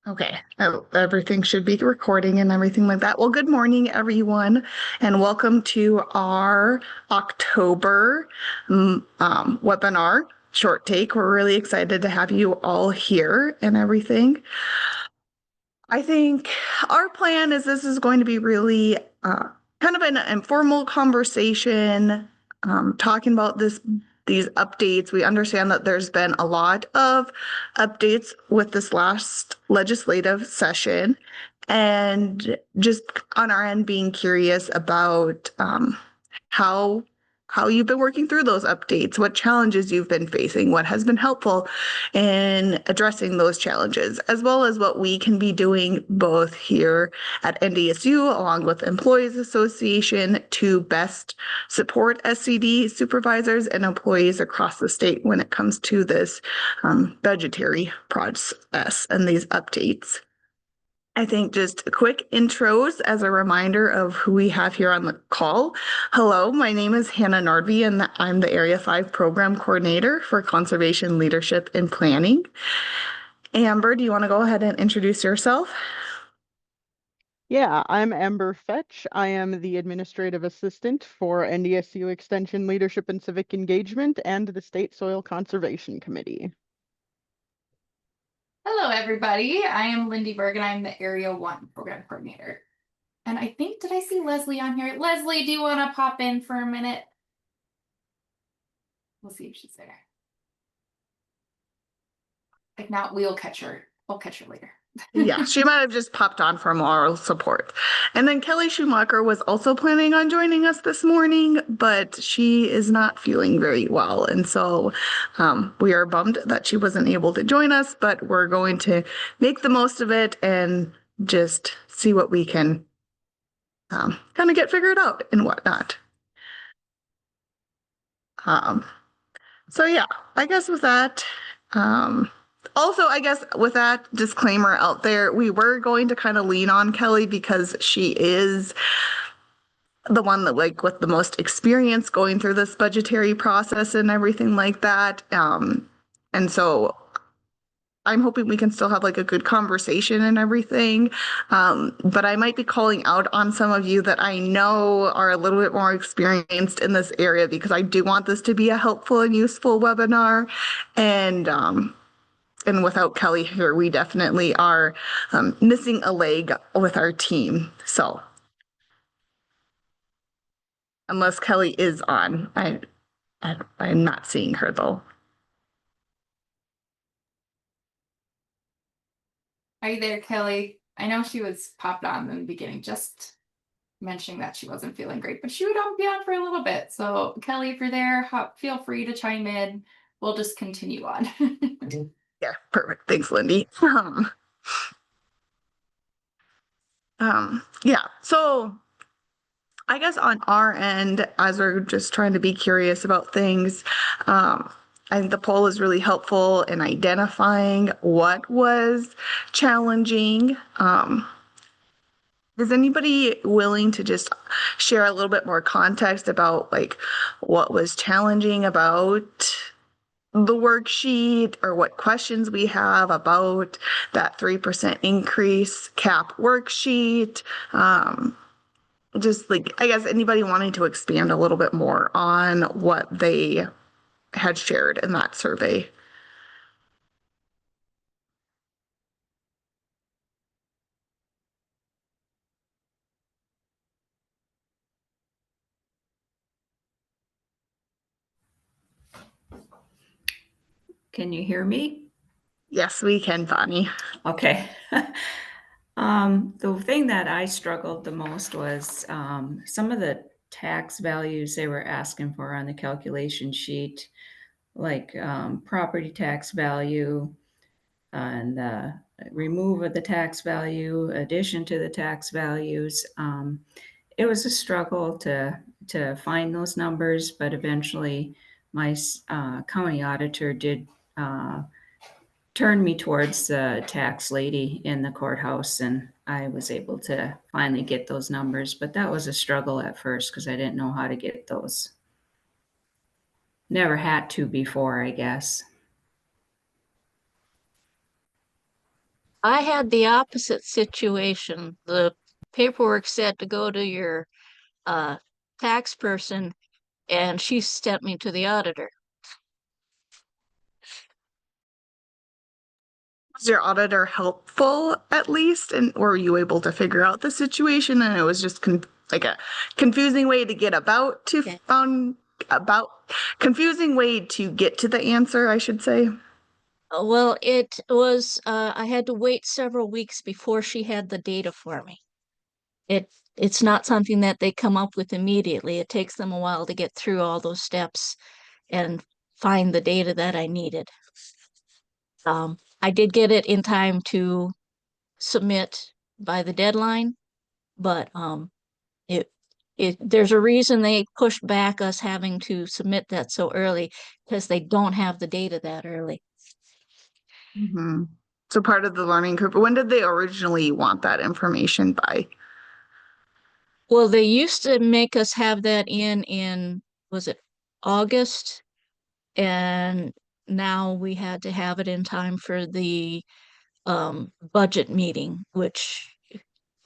Okay, everything should be recording and everything like that. Well, good morning, everyone, and welcome to our October webinar short take. We're really excited to have you all here and everything. I think our plan is this is going to be really kind of an informal conversation, talking about these updates. We understand that there's been a lot of updates with this last legislative session, and just on our end being curious about how how you've been working through those updates, what challenges you've been facing, what has been helpful in addressing those challenges, as well as what we can be doing both here at NDSU along with Employees Association to best support SCD supervisors and employees across the state when it comes to this budgetary process and these updates. I think just quick intros as a reminder of who we have here on the call. Hello, my name is Hannah Nordby, and I'm the Area 5 Program Coordinator for Conservation Leadership and Planning. Amber, do you want to go ahead and introduce yourself? Yeah, I'm Amber Fetch. I am the Administrative Assistant for NDSU Extension Leadership and Civic Engagement and the State Soil Conservation Committee. Hello, everybody. I am Lindy Berg, and I'm the Area 1 Program Coordinator. And I think, did I see Leslie on here? Leslie, do you want to pop in for a minute? We'll see if she's there. If not, we'll catch her. We'll catch her later. Yeah, she might have just popped on for moral support. And then Kelly Schumacher was also planning on joining us this morning, but she is not feeling very well. And so we are bummed that she wasn't able to join us, but we're going to make the most of it and just see what we can kind of get figured out and whatnot. So yeah, I guess with that, also, I guess with that disclaimer out there, we were going to kind of lean on Kelly because she is the one that with the most experience going through this budgetary process and everything like that. And so I'm hoping we can still have a good conversation and everything. But I might be calling out on some of you that I know are a little bit more experienced in this area because I do want this to be a helpful and useful webinar. And without Kelly here, we definitely are missing a leg with our team. So unless Kelly is on, I'm not seeing her though. Are you there, Kelly? I know she was popped on in the beginning, just mentioning that she wasn't feeling great, but she would be on for a little bit. So Kelly, if you're there, feel free to chime in. We'll just continue on. Yeah, perfect. Thanks, Lindy. Yeah, so I guess on our end, as we're just trying to be curious about things, I think the poll is really helpful in identifying what was challenging. Is anybody willing to just share a little bit more context about what was challenging about the worksheet or what questions we have about that 3% increase cap worksheet? Just I guess anybody wanting to expand a little bit more on what they had shared in that survey. Can you hear me? Yes, we can, Bonnie. Okay. The thing that I struggled the most was some of the tax values they were asking for on the calculation sheet, like property tax value and the remove of the tax value, addition to the tax values. It was a struggle to find those numbers, but eventually my county auditor did turned me towards the tax lady in the courthouse, and I was able to finally get those numbers. But that was a struggle at first because I didn't know how to get those. Never had to before, I guess. I had the opposite situation. The paperwork said to go to your uh, tax person, and she sent me to the auditor. Was your auditor helpful at least? And or were you able to figure out the situation and it was just like a confusing way to get about to Okay. about confusing way to get to the answer, I should say. Well, it was, I had to wait several weeks before she had the data for me. It's not something that they come up with immediately. It takes them a while to get through all those steps and find the data that I needed. I did get it in time to submit by the deadline, but it there's a reason they pushed back us having to submit that so early because they don't have the data that early. Mm-hmm. So part of the learning curve. When did they originally want that information by? Well, they used to make us have that was it August? And now we had to have it in time for the budget meeting, which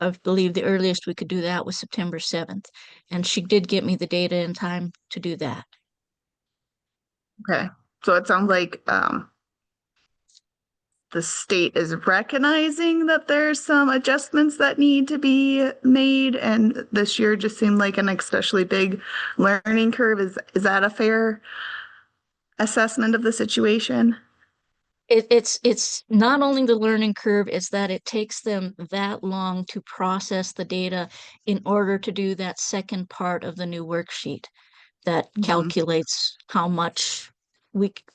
I believe the earliest we could do that was September 7th. And she did get me the data in time to do that. Okay. So it sounds like the state is recognizing that there's some adjustments that need to be made, and this year just seemed like an especially big learning curve. Is that a fair assessment of the situation? It's not only the learning curve, it's that it takes them that long to process the data in order to do that second part of the new worksheet that calculates how much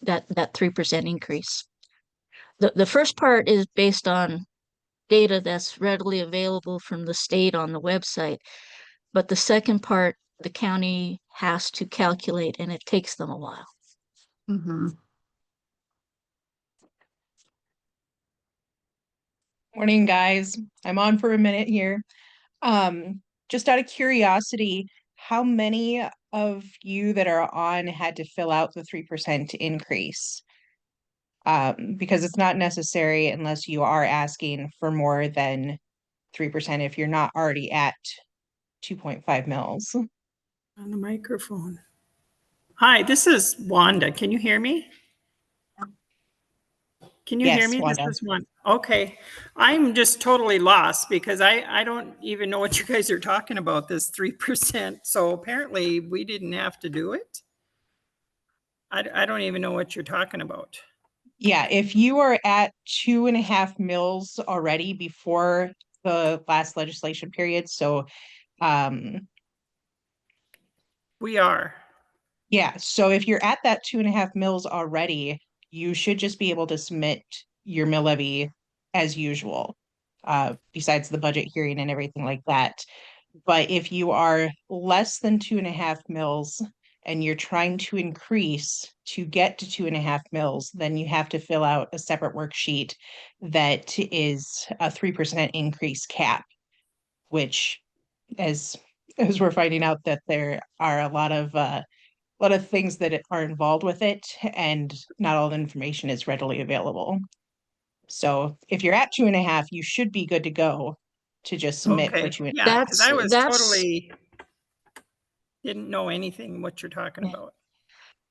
that 3% increase. The first part is based on data that's readily available from the state on the website, but the second part the county has to calculate, and it takes them a while. Mm-hmm. Morning, guys. I'm on for a minute here. Just out of curiosity, how many of you that are on had to fill out the 3% increase? Because it's not necessary unless you are asking for more than 3% if you're not already at 2.5 mils. On the microphone. Hi, this is Wanda. Can you hear me? Can you hear Yes, me? Wanda. This is Wanda. Okay. I'm just totally lost because I don't even know what you guys are talking about, this 3%. So apparently we didn't have to do it. I don't even know what you're talking about. Yeah, if you are at 2.5 mils already before the last legislation period, so We are. yeah, so if you're at that 2.5 mils already, you should just be able to submit your mill levy as usual, besides the budget hearing and everything like that. But if you are less than 2.5 mils and you're trying to increase to get to 2.5 mils, then you have to fill out a separate worksheet that is a 3% increase cap, which as we're finding out that there are a lot of things that are involved with it, and not all the information is readily available. So if you're at 2.5, you should be good to go to just submit for Okay. 2.5. Yeah, because I was That's totally didn't know anything what you're talking about.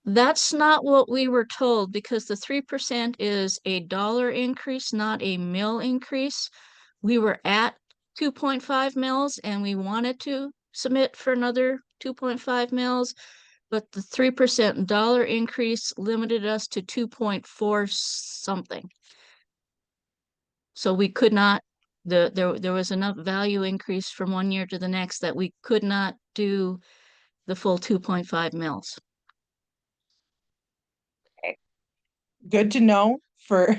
That's not what we were told because the 3% is a dollar increase, not a mill increase. We were at 2.5 mils and we wanted to submit for another 2.5 mils, but the 3% dollar increase limited us to 2.4 something. So we could not, there was enough value increase from one year to the next that we could not do the full 2.5 mils. Good to know for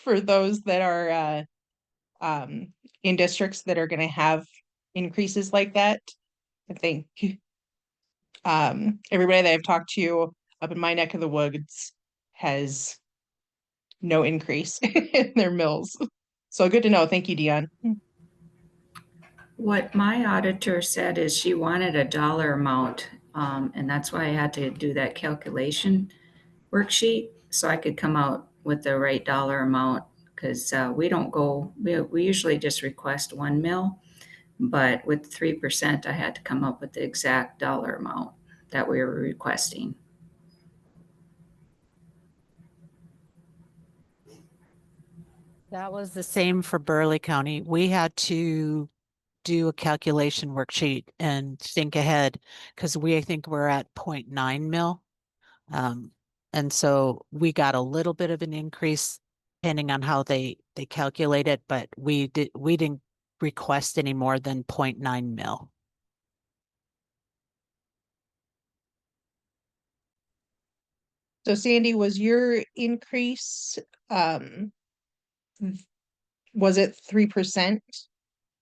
for those that are in districts that are going to have increases like that. I think everybody that I've talked to up in my neck of the woods has no increase in their mills. So good to know. Thank you, Dion. What my auditor said is she wanted a dollar amount, and that's why I had to do that calculation worksheet so I could come out with the right dollar amount because we don't go, we usually just request 1 mil, but with 3%, I had to come up with the exact dollar amount that we were requesting. That was the same for Burleigh County. We had to do a calculation worksheet and think ahead because I think we're at 0.9 mil. And so we got a little bit of an increase depending on how they calculate it, but we didn't request any more than 0.9 mil. So Sandy, was your increase, was it 3%?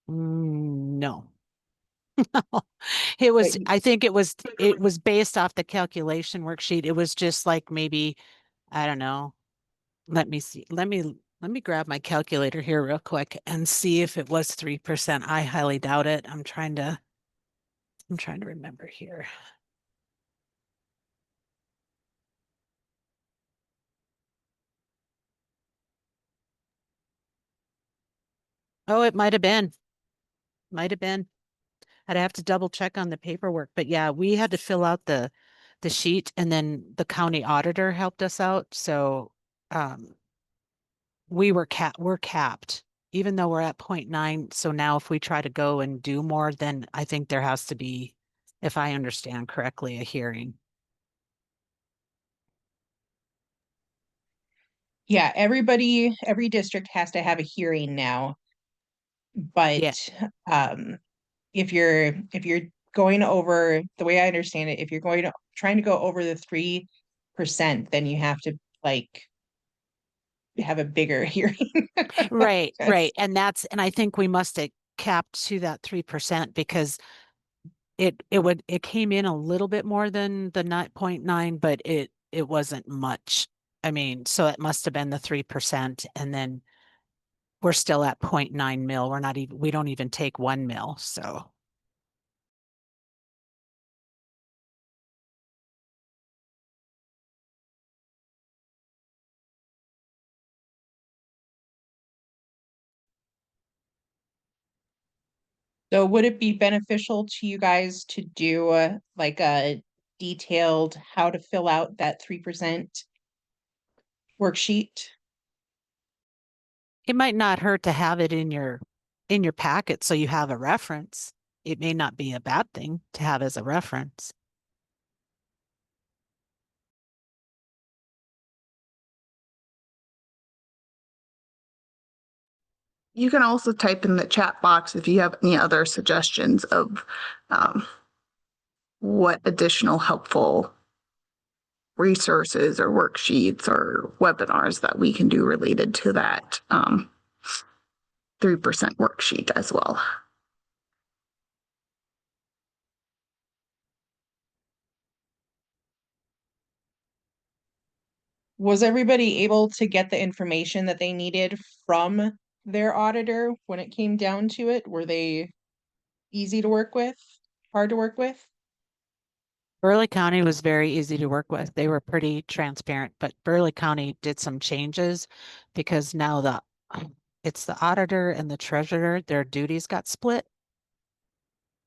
No. It was, I think it was based off the calculation worksheet. It was just like maybe, I don't know. Let me see. Let me grab my calculator here real quick and see if it was 3%. I highly doubt it. I'm trying to remember here. Oh, it might have been. Might have been. I'd have to double check on the paperwork, but yeah, we had to fill out the sheet and then the county auditor helped us out. So we're capped, even though we're at 0.9. So now if we try to go and do more, then I think there has to be, if I understand correctly, a hearing. Yeah, every district has to have a hearing now. But Yeah. If you're going over, the way I understand it, if you're trying to go over the 3%, then you have to like have a bigger hearing. Right. And I think we must have capped to that 3% because it came in a little bit more than the 0.9, but it wasn't much. I mean, so it must have been the 3%, and then we're still at 0.9 mil. We don't even take 1 mil. So So would it be beneficial to you guys to do like a detailed how to fill out that 3% worksheet? it might not hurt to have it in your packet so you have a reference. It may not be a bad thing to have as a reference. You can also type in the chat box if you have any other suggestions of what additional helpful resources or worksheets or webinars that we can do related to that 3% worksheet as well. Was everybody able to get the information that they needed from their auditor when it came down to it? Were they easy to work with? Hard to work with? Burleigh County was very easy to work with. They were pretty transparent, but Burleigh County did some changes because now it's the auditor and the treasurer, their duties got split.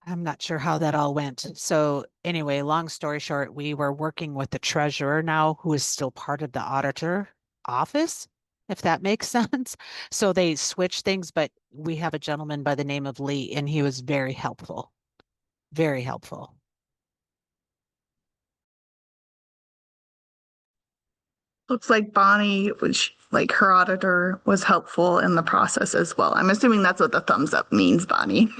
I'm not sure how that all went. So anyway, long story short, we were working with the treasurer now, who is still part of the auditor office, if that makes sense. So they switched things, but we have a gentleman by the name of Lee, and he was very helpful. Very helpful. Looks like Bonnie, which like her auditor was helpful in the process as well. I'm assuming that's what the thumbs up means, Bonnie.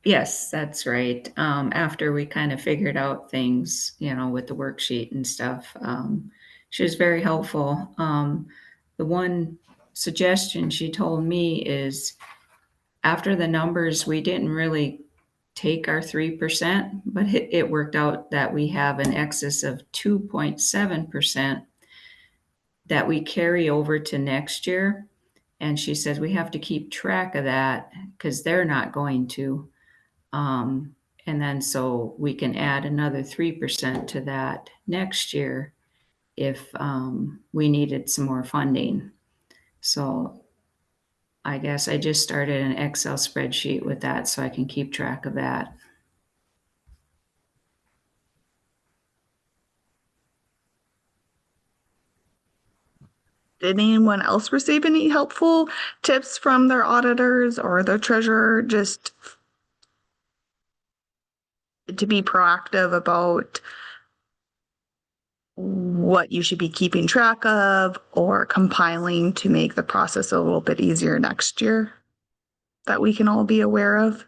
Yes, that's right. After we kind of figured out things, with the worksheet and stuff, she was very helpful. The one suggestion she told me is after the numbers, we didn't really take our 3%, but it worked out that we have an excess of 2.7% that we carry over to next year. And she says we have to keep track of that because they're not going to. And then so we can add another 3% to that next year if we needed some more funding. So I guess I just started an Excel spreadsheet with that so I can keep track of that. Did anyone else receive any helpful tips from their auditors or their treasurer just to be proactive about what you should be keeping track of or compiling to make the process a little bit easier next year that we can all be aware of?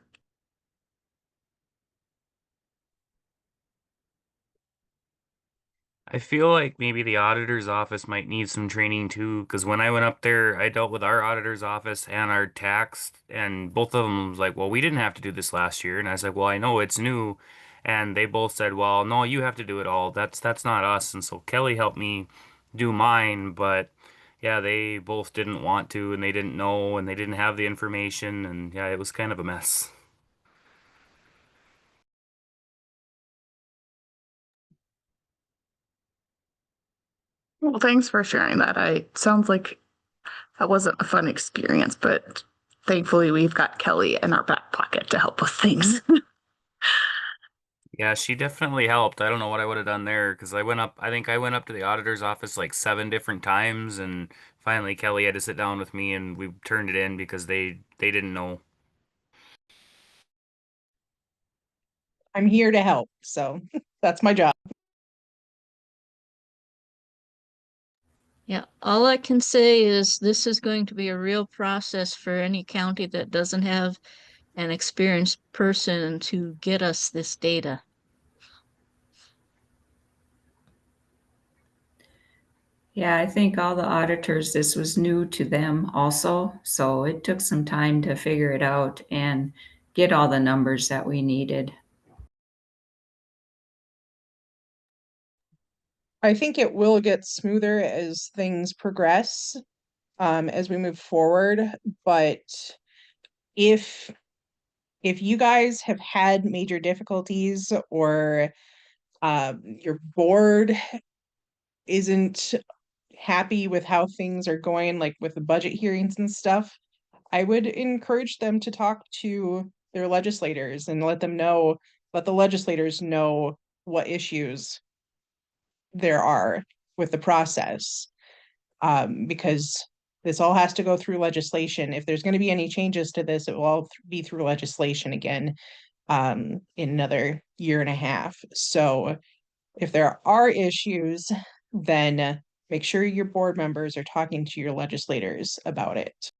I feel like maybe the auditor's office might need some training too, because when I went up there, I dealt with our auditor's office and our tax, and both of them was like, "Well, we didn't have to do this last year," and I was like, "Well, I know it's new," and they both said, "Well, no, you have to do it all. That's not us." And so Kelly helped me do mine, but yeah, they both didn't want to, and they didn't know, and they didn't have the information, and yeah, it was kind of a mess. Well, thanks for sharing that. Sounds like that wasn't a fun experience, but thankfully we've got Kelly in our back pocket to help with things. Yeah, she definitely helped. I don't know what I would have done there because I think I went up to the auditor's office like 7 different times, and finally Kelly had to sit down with me and we turned it in because they didn't know. I'm here to help, so that's my job. Yeah, all I can say is this is going to be a real process for any county that doesn't have an experienced person to get us this data. Yeah, I think all the auditors, this was new to them also. So it took some time to figure it out and get all the numbers that we needed. I think it will get smoother as things progress, as we move forward. But if you guys have had major difficulties or your board isn't happy with how things are going, like with the budget hearings and stuff, I would encourage them to talk to their legislators and let the legislators know what issues there are with the process. Because this all has to go through legislation. If there's going to be any changes to this, it will all be through legislation again, in another year and a half. So if there are issues, then make sure your board members are talking to your legislators about it.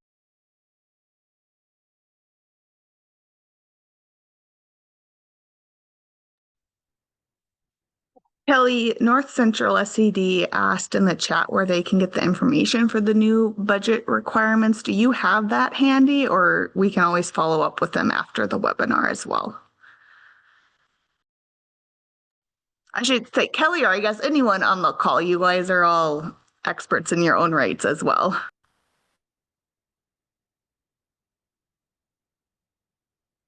Kelly, North Central SED asked in the chat where they can get the information for the new budget requirements. Do you have that handy, or we can always follow up with them after the webinar as well? I should say Kelly, or I guess anyone on the call. You guys are all experts in your own rights as well.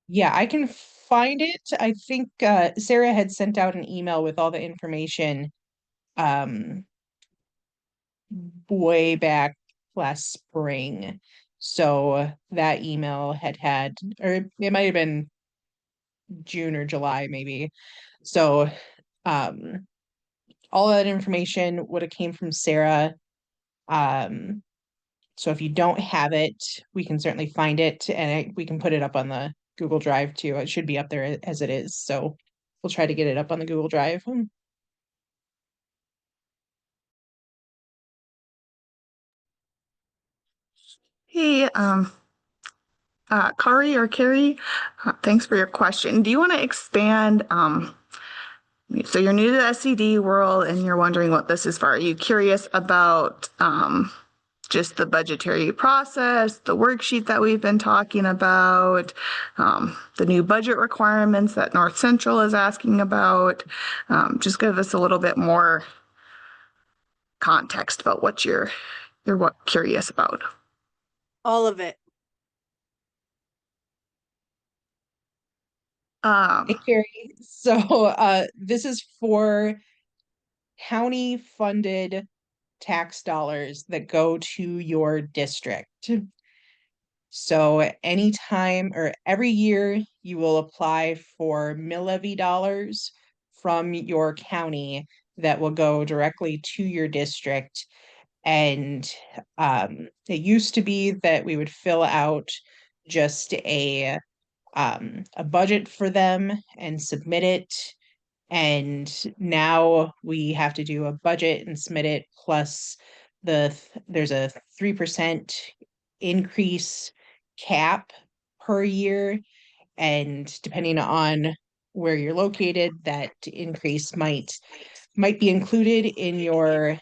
Yeah, I can find it. I think Sarah had sent out an email with all the information um way back last spring. So that email had, or it might have been June or July maybe. So um all that information would have came from Sarah. Um so if you don't have it, we can certainly find it and we can put it up on the Google Drive too. It should be up there as it is. So we'll try to get it up on the Google Drive. Hey, Kari or Carrie, thanks for your question. Do you want to expand? So you're new to the SED world and you're wondering what this is for. Are you curious about just the budgetary process, the worksheet that we've been talking about, the new budget requirements that North Central is asking about? Just give us a little bit more context about what you're curious about. All of it. Hey, Carrie. So this is for county funded tax dollars that go to your district. So anytime or every year you will apply for mill levy dollars from your county that will go directly to your district. And it used to be that we would fill out just a budget for them and submit it. And now we have to do a budget and submit it, plus there's a 3% increase cap per year. And depending on where you're located, that increase might be included in your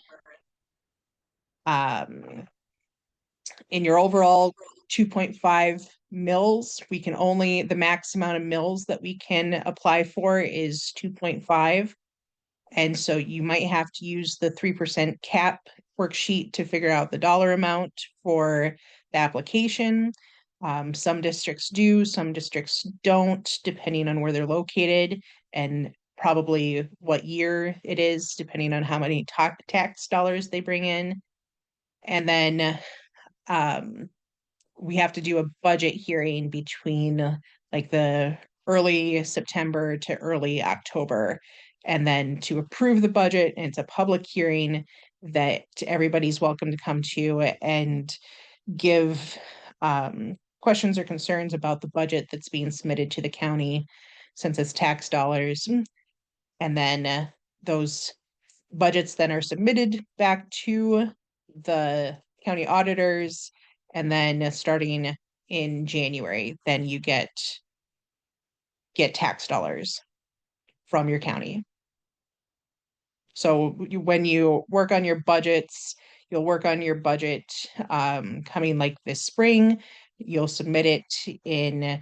overall 2.5 mills. We can only, the max amount of mills that we can apply for is 2.5. And so you might have to use the 3% cap worksheet to figure out the dollar amount for the application. Some districts do, some districts don't, depending on where they're located and probably what year it is, depending on how many tax dollars they bring in. And then we have to do a budget hearing between like the early September to early October. And then to approve the budget, and it's a public hearing that everybody's welcome to come to and give questions or concerns about the budget that's being submitted to the county, since it's tax dollars. And then those budgets then are submitted back to the county auditors. And then starting in January, then you get tax dollars from your county. So when you work on your budgets, you'll work on your budget coming like this spring. You'll submit it in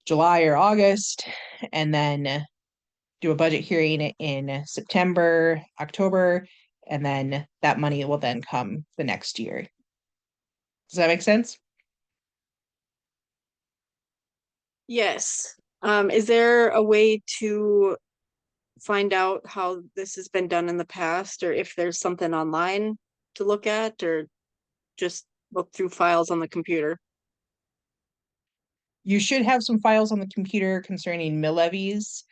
July or August, and then do a budget hearing in September, October, and then that money will then come the next year. Does that make sense? Yes. Is there a way to find out how this has been done in the past, or if there's something online to look at, or just look through files on the computer? You should have some files on the computer concerning mill levies.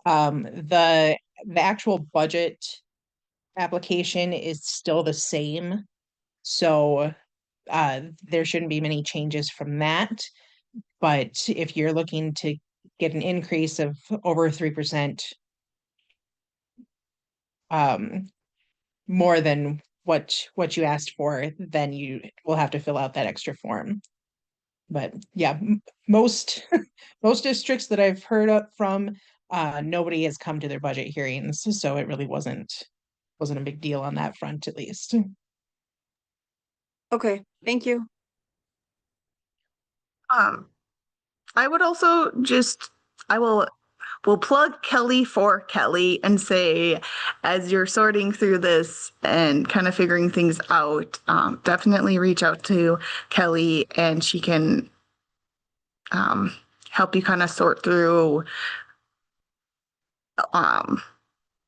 The actual budget application is still the same. So there shouldn't be many changes from that. But if you're looking to get an increase of over 3%, more than what you asked for, then you will have to fill out that extra form. But yeah, most most districts that I've heard of from, nobody has come to their budget hearings, so it really wasn't a big deal on that front, at least. Okay, thank you. I would also we'll plug Kelly for Kelly and say, as you're sorting through this and kind of figuring things out, definitely reach out to Kelly and she can help you kind of sort through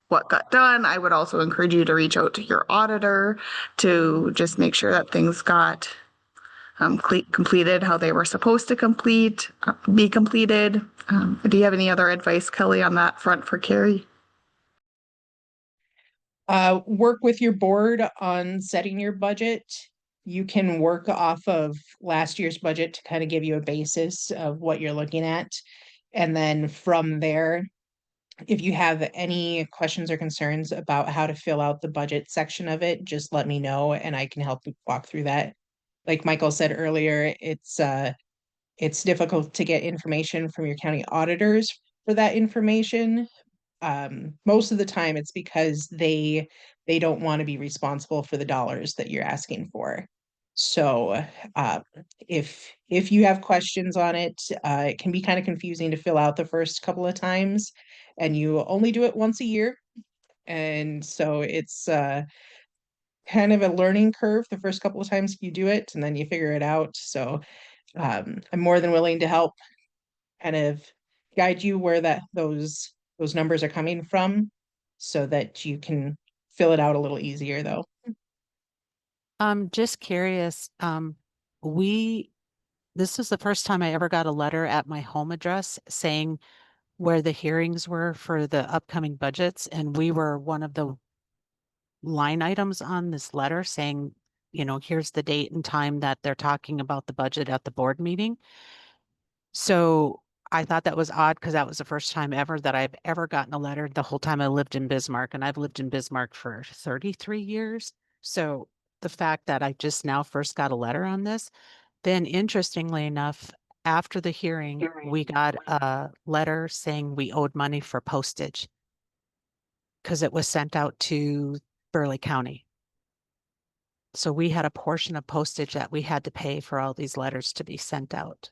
what got done. I would also encourage you to reach out to your auditor to just make sure that things got completed how they were supposed to be completed. Do you have any other advice, Kelly, on that front for Carrie? Work with your board on setting your budget. You can work off of last year's budget to kind of give you a basis of what you're looking at. And then from there, if you have any questions or concerns about how to fill out the budget section of it, just let me know and I can help you walk through that. Like Michael said earlier, it's difficult to get information from your county auditors for that information. Most of the time it's because they don't want to be responsible for the dollars that you're asking for. So if you have questions on it, it can be kind of confusing to fill out the first couple of times, and you only do it once a year. And so it's kind of a learning curve the first couple of times you do it, and then you figure it out. So I'm more than willing to help kind of guide you where those numbers are coming from, so that you can fill it out a little easier though. I'm just curious, this was the first time I ever got a letter at my home address saying where the hearings were for the upcoming budgets, and we were one of the line items on this letter saying, here's the date and time that they're talking about the budget at the board meeting. So I thought that was odd because that was the first time ever that I've ever gotten a letter the whole time I lived in Bismarck, and I've lived in Bismarck for 33 years. So the fact that I just now first got a letter on this, then interestingly enough, after the hearing, we got a letter saying we owed money for postage because it was sent out to Burleigh County. So we had a portion of postage that we had to pay for all these letters to be sent out.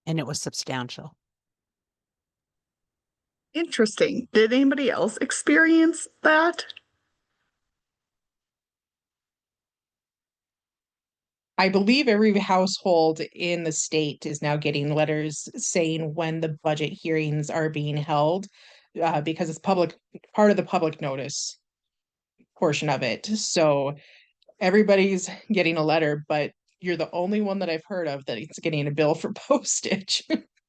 And it was substantial. Interesting. Did anybody else experience that? I believe every household in the state is now getting letters saying when the budget hearings are being held, because it's part of the public notice portion of it. So everybody's getting a letter, but you're the only one that I've heard of that is getting a bill for postage.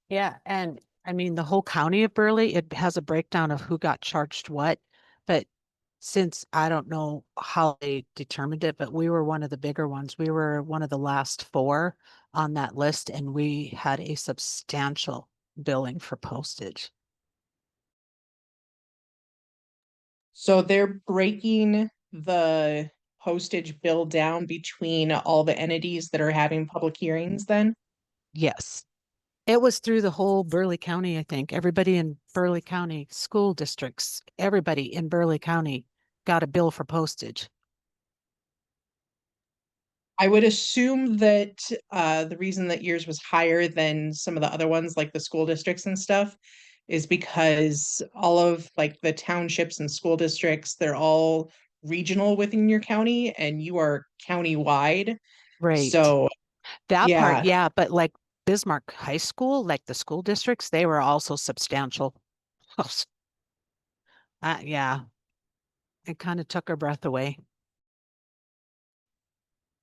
Yeah, and I mean, the whole county of Burleigh, it has a breakdown of who got charged what, but since I don't know how they determined it, but we were one of the bigger ones. We were one of the last 4 on that list, and we had a substantial billing for postage. So they're breaking the postage bill down between all the entities that are having public hearings then? Yes. It was through the whole Burleigh County, I think. Everybody in Burleigh County school districts, everybody in Burleigh County got a bill for postage. I would assume that the reason that yours was higher than some of the other ones, like the school districts and stuff, is because all of like the townships and school districts, they're all regional within your county and you are county-wide. Right. So that yeah. part, yeah, but like Bismarck High School, like the school districts, they were also substantial. Yeah, it kind of took our breath away.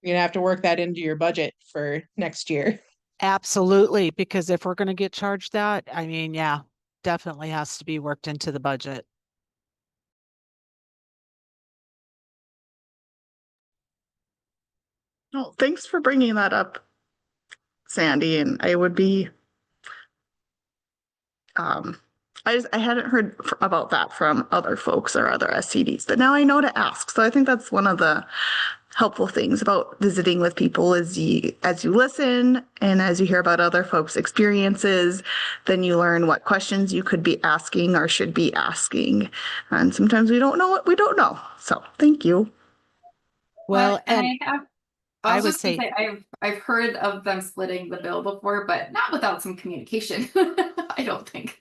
You're gonna have to work that into your budget for next year. Absolutely, because if we're going to get charged that, I mean, yeah, definitely has to be worked into the budget. Oh, thanks for bringing that up, Sandy. And I would be, I hadn't heard about that from other folks or other SCDs, but now I know to ask. So I think that's one of the helpful things about visiting with people is as you listen and as you hear about other folks' experiences, then you learn what questions you could be asking or should be asking. And sometimes we don't know what we don't know. So thank you. Well, and I would say I've heard of them splitting the bill before, but not without some communication. I don't think.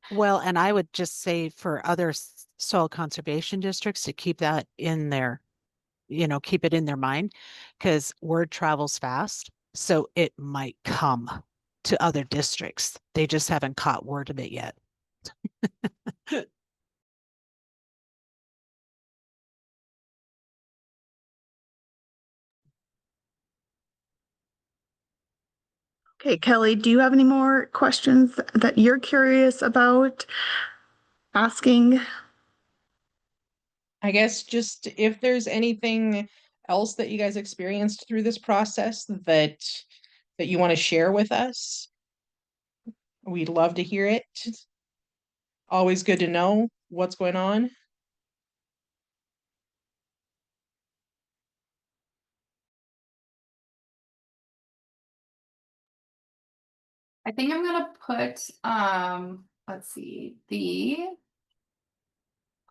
Well, and I would just say for other soil conservation districts to keep that in their, keep it in their mind, because word travels fast. So it might come to other districts. They just haven't caught word of it yet. Okay, Kelly, do you have any more questions that you're curious about asking? I guess just if there's anything else that you guys experienced through this process that you want to share with us, we'd love to hear it. Always good to know what's going on. I think I'm gonna put let's see, the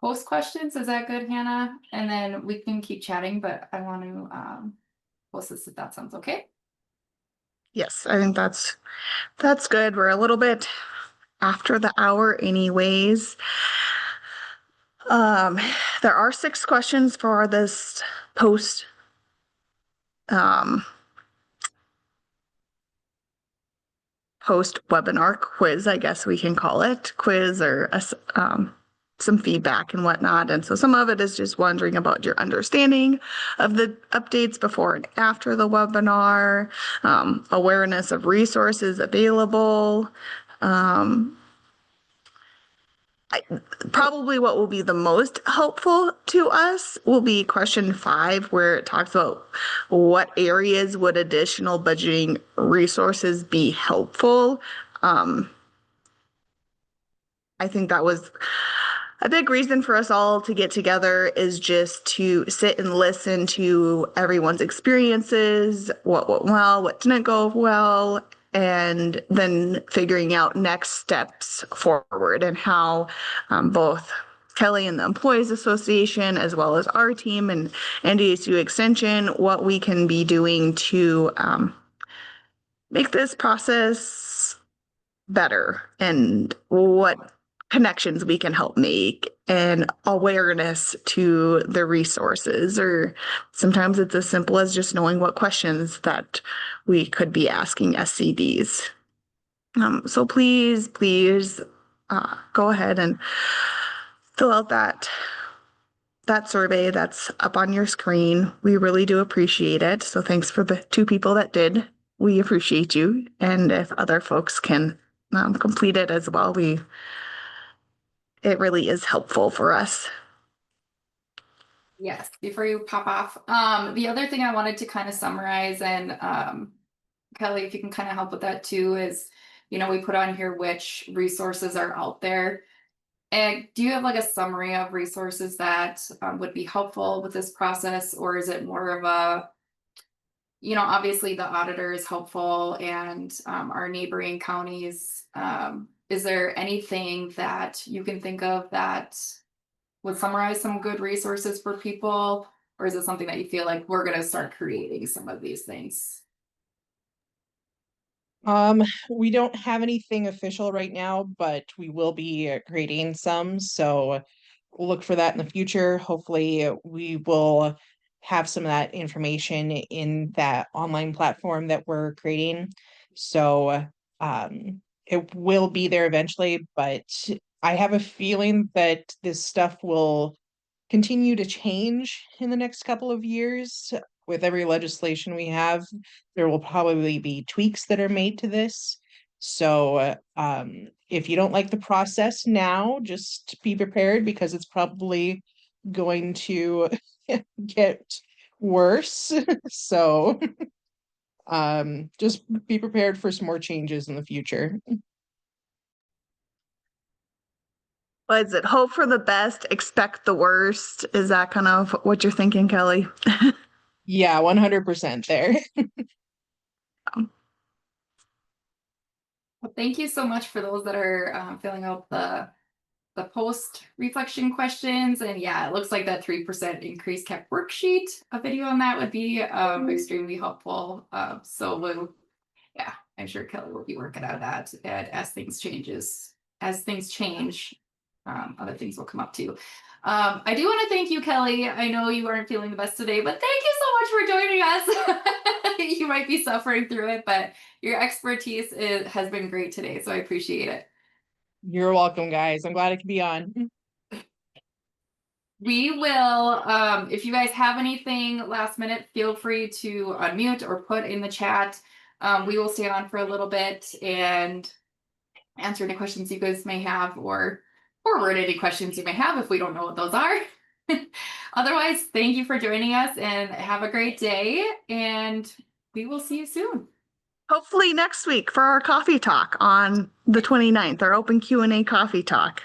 post questions. Is that good, Hannah? And then we can keep chatting, but I want to post this if that sounds okay. Yes, I think that's good. We're a little bit after the hour anyways. There are 6 questions for this post webinar quiz, I guess we can call it quiz or some feedback and whatnot. And so some of it is just wondering about your understanding of the updates before and after the webinar, awareness of resources available. Probably what will be the most helpful to us will be question 5, where it talks about what areas would additional budgeting resources be helpful. I think that was a big reason for us all to get together, is just to sit and listen to everyone's experiences, what went well, what didn't go well, and then figuring out next steps forward, and how both Kelly and the Employees Association, as well as our team and NDSU Extension, what we can be doing to make this process better, and what connections we can help make, and awareness to the resources. Or sometimes it's as simple as just knowing what questions that we could be asking SCDs. So please go ahead and fill out that survey that's up on your screen. We really do appreciate it. So thanks for the 2 people that did. We appreciate you. And if other folks can complete it as well, it really is helpful for us. Yes, before you pop off, the other thing I wanted to kind of summarize, and Kelly, if you can kind of help with that too, is, we put on here which resources are out there. And do you have like a summary of resources that would be helpful with this process? Or is it more of a, obviously the auditor is helpful, and our neighboring counties, is there anything that you can think of that would summarize some good resources for people? Or is it something that you feel like we're going to start creating some of these things? We don't have anything official right now, but we will be creating some. So look for that in the future. Hopefully we will have some of that information in that online platform that we're creating. So it will be there eventually, but I have a feeling that this stuff will continue to change in the next couple of years. With every legislation we have, there will probably be tweaks that are made to this. So if you don't like the process now, just be prepared, because it's probably going to get worse. So just be prepared for some more changes in the future. Was it hope for the best, expect the worst? Is that kind of what you're thinking, Kelly? Yeah, 100% there. Well, thank you so much for those that are filling out the post reflection questions. And yeah, it looks like that 3% increase cap worksheet, a video on that would be extremely helpful. Yeah, I'm sure Kelly will be working on that. And as things change, other things will come up too. I do want to thank you, Kelly. I know you aren't feeling the best today, but thank you so much for joining us. You might be suffering through it, but your expertise has been great today, so I appreciate it. You're welcome, guys. I'm glad I could be on. We will, if you guys have anything last minute, feel free to unmute or put in the chat. We will stay on for a little bit and answer any questions you guys may have, or forward any questions you may have if we don't know what those are. Otherwise, thank you for joining us, and have a great day, and we will see you soon. Hopefully next week for our coffee talk on the 29th, our open Q&A coffee talk.